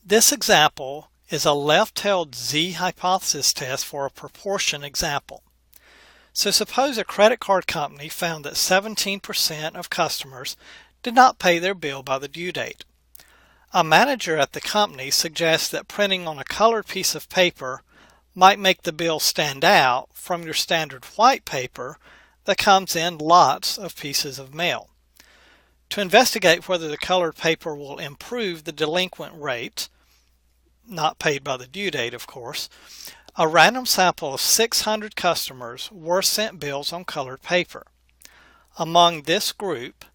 This example is a left-tailed z-hypothesis test for a proportion example. So suppose a credit card company found that 17% of customers did not pay their bill by the due date. A manager at the company suggests that printing on a colored piece of paper might make the bill stand out from your standard white paper that comes in lots of pieces of mail. To investigate whether the colored paper will improve the delinquent rate, not paid by the due date of course, a random sample of 600 customers were sent bills on colored paper. Among this group,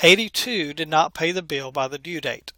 82 did not pay the bill by the due date.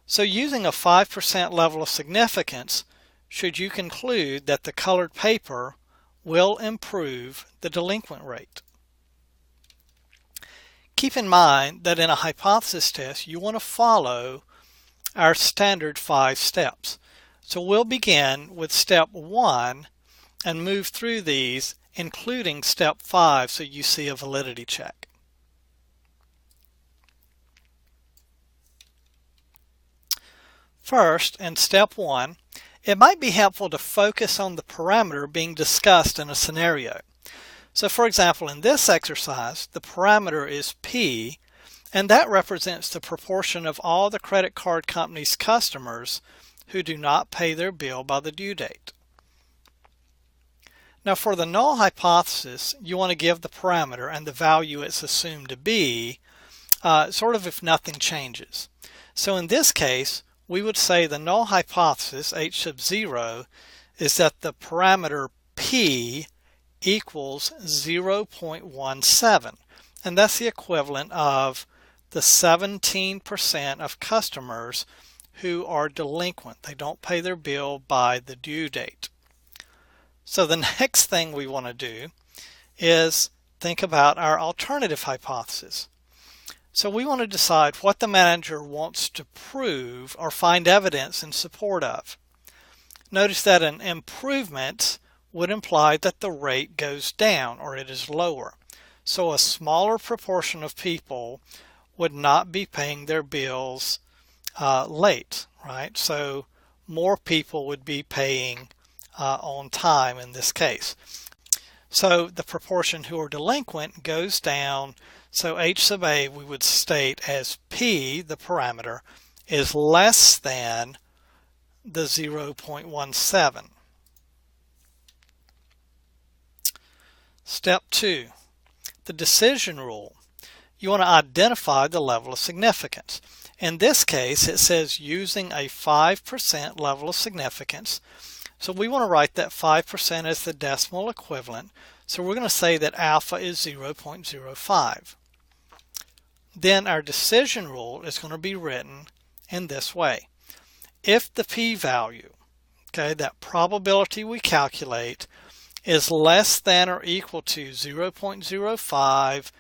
So using a 5% level of significance, should you conclude that the colored paper will improve the delinquent rate? Keep in mind that in a hypothesis test you want to follow our standard 5 steps. So we'll begin with step 1 and move through these, including step 5, so you see a validity check. First, in step 1, it might be helpful to focus on the parameter being discussed in a scenario. So for example, in this exercise, the parameter is P, and that represents the proportion of all the credit card company's customers who do not pay their bill by the due date. Now for the null hypothesis, you want to give the parameter and the value it's assumed to be, sort of if nothing changes. So in this case, we would say the null hypothesis, h sub 0, is that the parameter P equals 0.17, and that's the equivalent of the 17% of customers who are delinquent. They don't pay their bill by the due date. So the next thing we want to do is think about our alternative hypothesis. So we want to decide what the manager wants to prove or find evidence in support of. Notice that an improvement would imply that the rate goes down or it is lower. So a smaller proportion of people would not be paying their bills late, right? So more people would be paying on time in this case. So the proportion who are delinquent goes down. So h sub a we would state as P, the parameter, is less than the 0.17. Step 2, the decision rule. You want to identify the level of significance. In this case, it says using a 5% level of significance. So we want to write that 5% as the decimal equivalent. So we're going to say that alpha is 0.05. Then our decision rule is going to be written in this way. If the p-value, okay, that probability we calculate, is less than or equal to 0.05,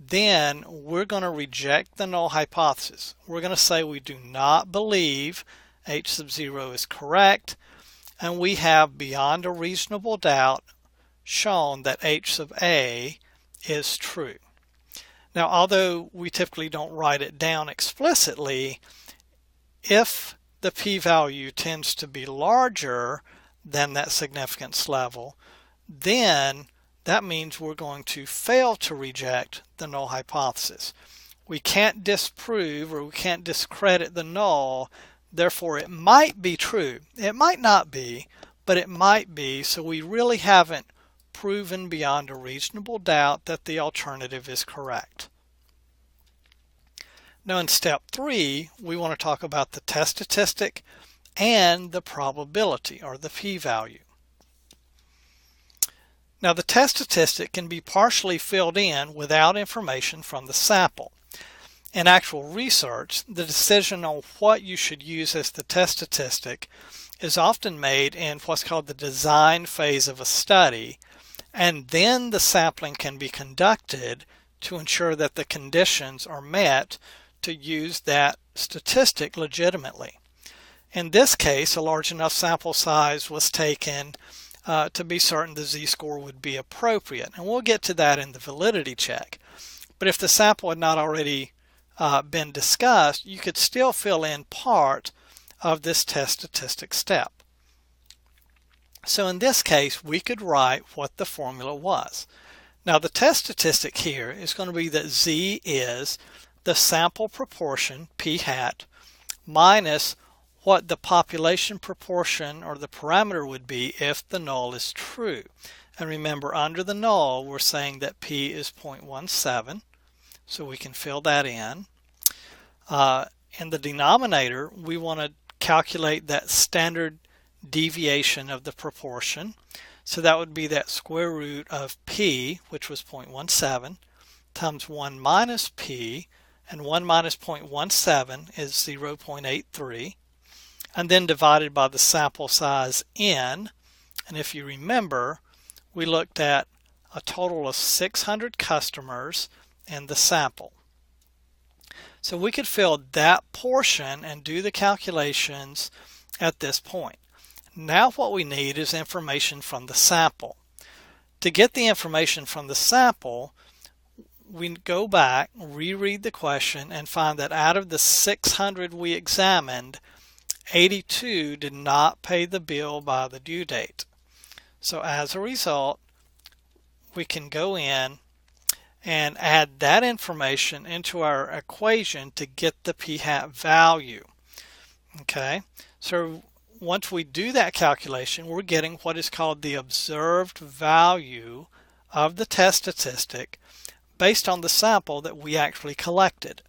then we're going to reject the null hypothesis. We're going to say we do not believe h sub 0 is correct, and we have beyond a reasonable doubt shown that h sub a is true. Now, although we typically don't write it down explicitly, if the p-value tends to be larger than that significance level, then that means we're going to fail to reject the null hypothesis. We can't disprove or we can't discredit the null, therefore it might be true. It might not be, but it might be, so we really haven't proven beyond a reasonable doubt that the alternative is correct. Now in step 3, we want to talk about the test statistic and the probability, or the p-value. Now the test statistic can be partially filled in without information from the sample. In actual research, the decision on what you should use as the test statistic is often made in what's called the design phase of a study, and then the sampling can be conducted to ensure that the conditions are met to use that statistic legitimately. In this case, a large enough sample size was taken to be certain the z-score would be appropriate, and we'll get to that in the validity check. But if the sample had not already been discussed, you could still fill in part of this test statistic step. So in this case, we could write what the formula was. Now the test statistic here is going to be that Z is the sample proportion, p hat, minus what the population proportion or the parameter would be if the null is true. And remember, under the null, we're saying that p is 0.17, so we can fill that in. In the denominator, we want to calculate that standard deviation of the proportion. So that would be that square root of p, which was 0.17, times 1 minus p, and 1 minus 0.17 is 0.83, and then divided by the sample size n. And if you remember, we looked at a total of 600 customers in the sample. So we could fill that portion and do the calculations at this point. Now what we need is information from the sample. To get the information from the sample, we go back, reread the question, and find that out of the 600 we examined, 82 did not pay the bill by the due date. So as a result, we can go in and add that information into our equation to get the p hat value. Okay, so once we do that calculation, we're getting what is called the observed value of the test statistic based on the sample that we actually collected.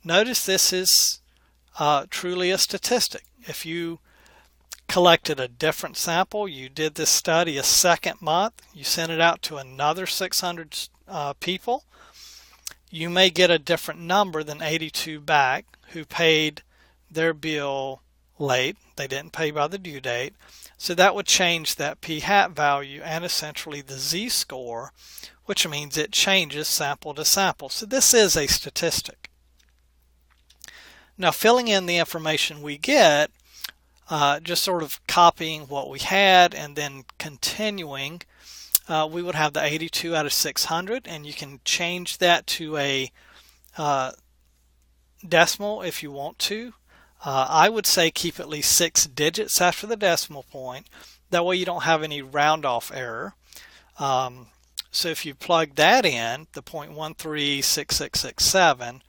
Notice this is truly a statistic. If you collected a different sample, you did this study a second month, you sent it out to another 600 people, you may get a different number than 82 back who paid their bill late. They didn't pay by the due date. So that would change that p hat value and essentially the z-score, which means it changes sample to sample. So this is a statistic. Now filling in the information we get, just sort of copying what we had and then continuing, we would have the 82 out of 600, and you can change that to a decimal if you want to. I would say keep at least 6 digits after the decimal point. That way you don't have any round off error. So if you plug that in, the 0.136667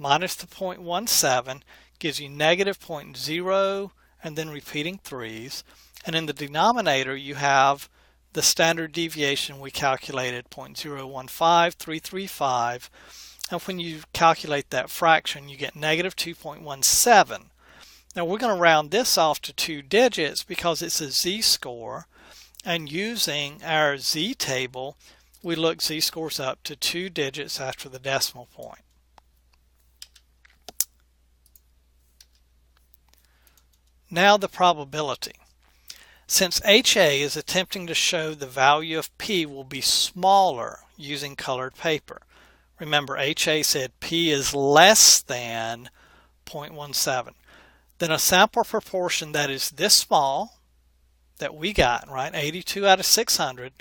minus the 0.17 gives you negative 0.0 and then repeating threes. And in the denominator you have the standard deviation we calculated, 0.015335. And when you calculate that fraction, you get negative 2.17. Now we're going to round this off to 2 digits because it's a z-score, and using our z-table, we look z-scores up to 2 digits after the decimal point. Now the probability. Since HA is attempting to show the value of P will be smaller using colored paper. Remember, HA said P is less than 0.17. Then a sample proportion that is this small, that we got, right, 82 out of 600,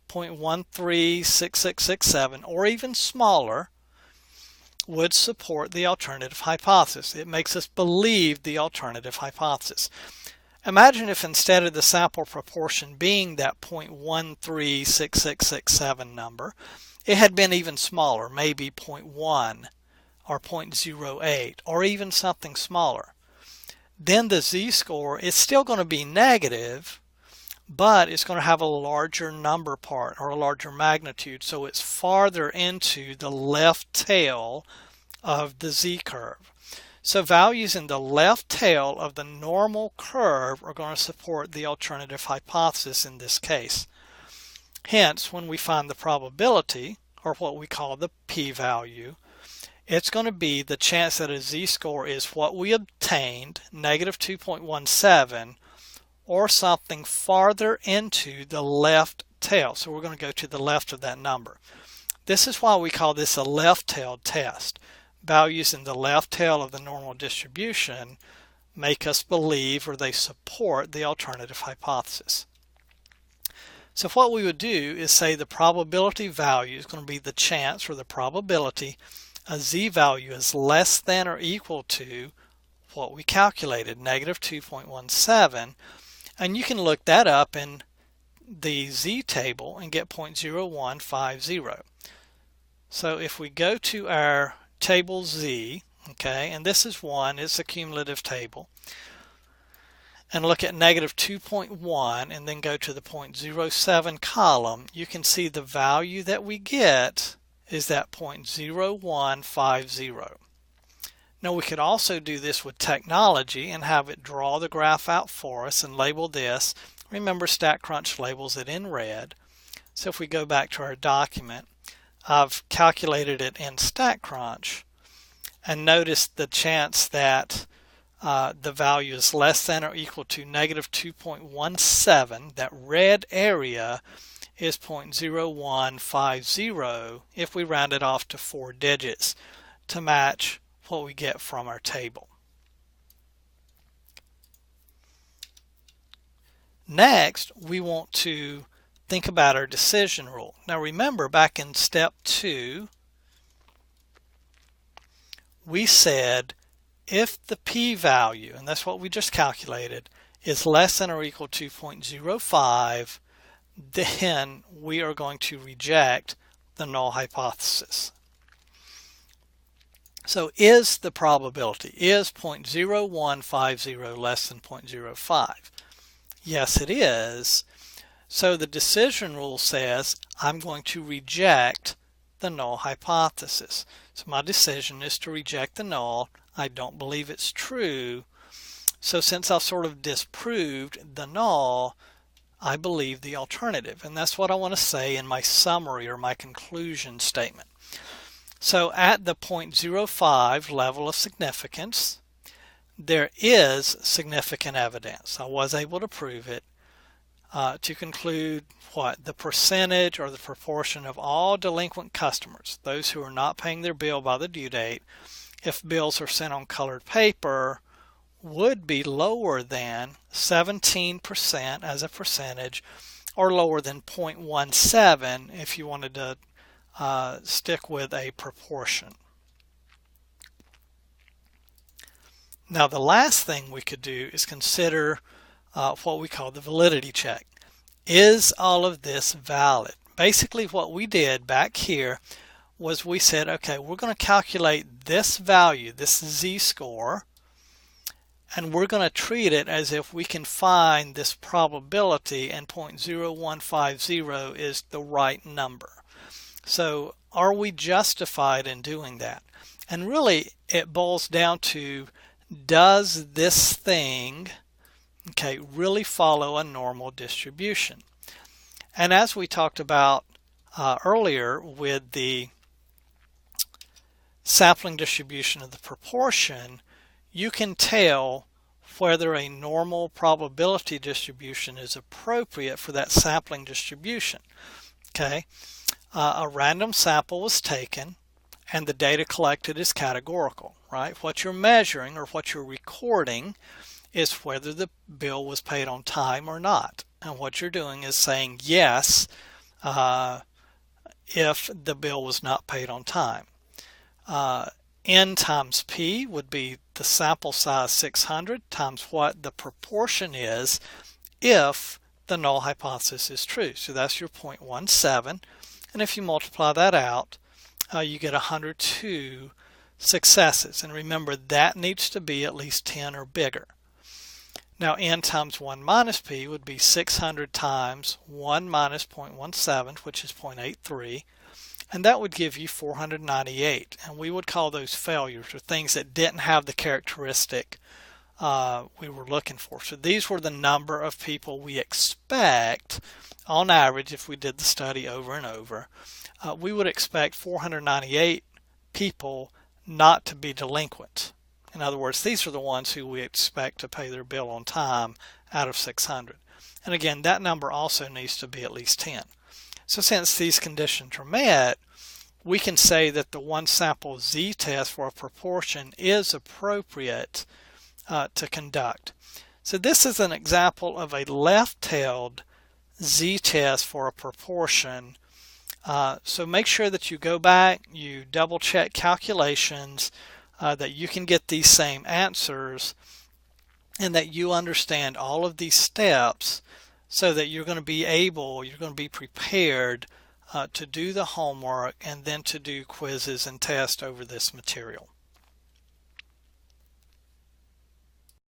0.136667, or even smaller, would support the alternative hypothesis. It makes us believe the alternative hypothesis. Imagine if instead of the sample proportion being that 0.136667 number, it had been even smaller, maybe 0.1 or 0.08 or even something smaller. Then the z-score is still going to be negative, but it's going to have a larger number part or a larger magnitude, so it's farther into the left tail of the z-curve. So values in the left tail of the normal curve are going to support the alternative hypothesis in this case. Hence, when we find the probability, or what we call the p-value, it's going to be the chance that a z-score is what we obtained, negative 2.17, or something farther into the left tail. So we're going to go to the left of that number. This is why we call this a left-tailed test. Values in the left tail of the normal distribution make us believe, or they support, the alternative hypothesis. So what we would do is say the probability value is going to be the chance, or the probability a z-value is less than or equal to what we calculated, negative 2.17, and you can look that up in the Z table and get 0.0150. So if we go to our table Z, okay, and this is one, it's a cumulative table, and look at negative 2.1 and then go to the 0.07 column, you can see the value that we get is that 0.0150. Now we could also do this with technology and have it draw the graph out for us and label this. Remember, StatCrunch labels it in red. So if we go back to our document, I've calculated it in StatCrunch and notice the chance that the value is less than or equal to negative 2.17. That red area is 0.0150 if we round it off to 4 digits to match what we get from our table. Next, we want to think about our decision rule. Now remember, back in step 2, we said if the p-value, and that's what we just calculated, is less than or equal to 0.05, then we are going to reject the null hypothesis. So is the probability, is 0.0150 less than 0.05? Yes, it is. So the decision rule says I'm going to reject the null hypothesis. So my decision is to reject the null. I don't believe it's true. So since I've sort of disproved the null, I believe the alternative. And that's what I want to say in my summary or my conclusion statement. So at the 0.05 level of significance, there is significant evidence. I was able to prove it to conclude what? The percentage or the proportion of all delinquent customers, those who are not paying their bill by the due date, if bills are sent on colored paper, would be lower than 17% as a percentage, or lower than 0.17 if you wanted to stick with a proportion. Now the last thing we could do is consider what we call the validity check. Is all of this valid? Basically what we did back here was we said, okay, we're going to calculate this value, this z-score, and we're going to treat it as if we can find this probability and 0.0150 is the right number. So are we justified in doing that? And really it boils down to, does this thing, okay, really follow a normal distribution? And as we talked about earlier with the sampling distribution of the proportion, you can tell whether a normal probability distribution is appropriate for that sampling distribution. Okay, a random sample was taken and the data collected is categorical, right? What you're measuring or what you're recording is whether the bill was paid on time or not. And what you're doing is saying yes if the bill was not paid on time. N times P would be the sample size 600 times what the proportion is if the null hypothesis is true. So that's your 0.17. And if you multiply that out, you get 102 successes. And remember, that needs to be at least 10 or bigger. Now N times 1 minus P would be 600 times 1 minus 0.17, which is 0.83. And that would give you 498. And we would call those failures, or things that didn't have the characteristic we were looking for. So these were the number of people we expect, on average, if we did the study over and over, we would expect 498 people not to be delinquent. In other words, these are the ones who we expect to pay their bill on time out of 600. And again, that number also needs to be at least 10. So since these conditions are met, we can say that the one sample z-test for a proportion is appropriate to conduct. So this is an example of a left-tailed z-test for a proportion. So make sure that you go back, you double check calculations, that you can get these same answers and that you understand all of these steps so that you're going to be prepared to do the homework and then to do quizzes and tests over this material.